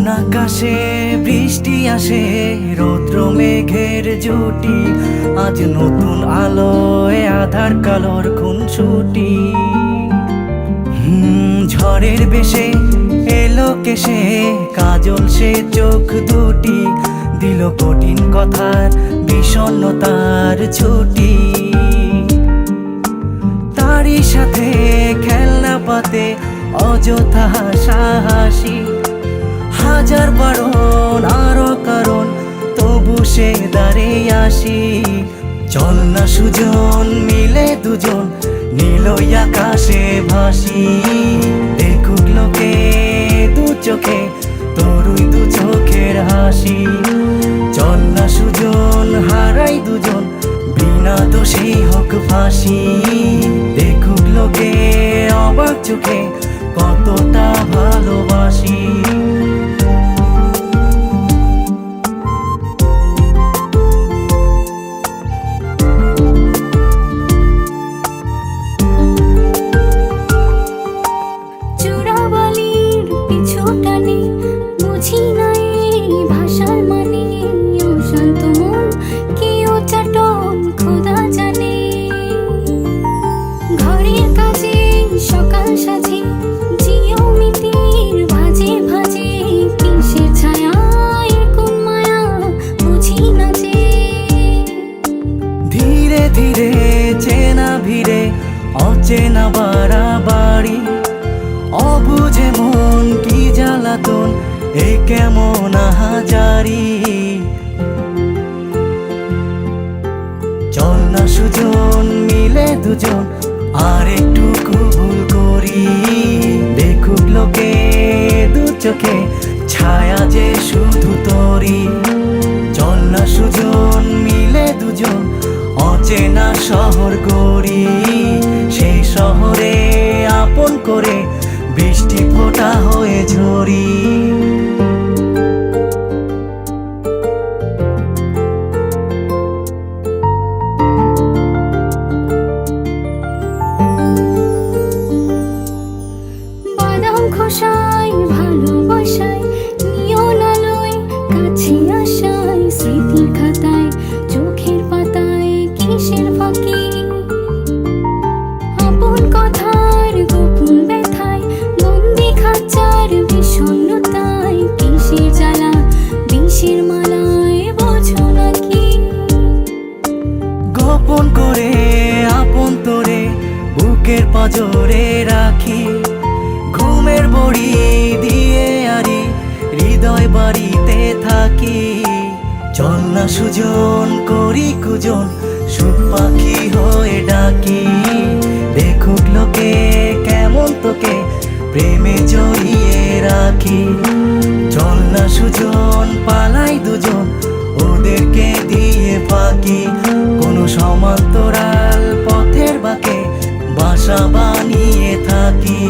কোন আকাশে বৃষ্টি আসে, রৌদ্র মেঘের জুটি, আজ নতুন আলোয় আধার কালোর খুনসুটি। ঝড়ের বেশে এলো কেশে, কাজল সে চোখ দুটি, দিল কঠিন কথার বিষণ্ণতার ছুটি। তারই সাথে খেলনা পাতে অযথা হাসাহাসি, হাজার বারণ আরো কারণ, তবু সে দাঁড়িয়ে আসি। চল না সুজন মিলে দুজন, নীলই আকাশে ভাসি। দেখুক লোকে দু চোখে তোরই দু চোখের হাসি। চল না সুজন হারাই দুজন, বিনা দোষেই হোক ফাঁসি। দেখুক লোকে অবাক চোখে কতটা ভালোবাসি। ধীরে চেনা ভিড়ে অচেনা বাড়াবাড়ি, অবুঝে মন কি জ্বালাতন, এ কেমন আহাজারি। চল না সুজন মিলে দুজন, আর একটু ভুল করি। দেখুক লোকে দু চোখে ছায়া যে শুধু তোরি। চল না সুজন মিলে দুজন, অচেনা শহর গড়ি। সেই শহরে আপন করে বৃষ্টি ফোঁটা হয়ে ঝরি। বাদাম খোসায় ভালোবাসায়, নিয়ন আলোয় কাছে আসায়, স্মৃতির খাতায় চোখের পাতায় কিসের ফাঁকি। আপন কথার গোপন ব্যথায়, বন্দি খাঁচার বিষণ্ণতায়, কিসের জ্বালা বিষের মালায় বোঝো নাকি। গোপন করে আপন তোরে বুকের পাঁজরে রাখি। ঘুমের বড়ি দিয়ে আরি হৃদয় বাড়িতে থাকি। চল না সুজন করি কুজন, সুখ পাখি হয়ে ডাকি। দেখুক লোকে কেমন তোকে প্রেমে জড়িয়ে রাখি। চল না সুজন পালাই দুজন, ওদেরকে দিয়ে ফাঁকি। কোনো সমান্তরাল পথের বাঁকে বাসা বানিয়ে থাকি।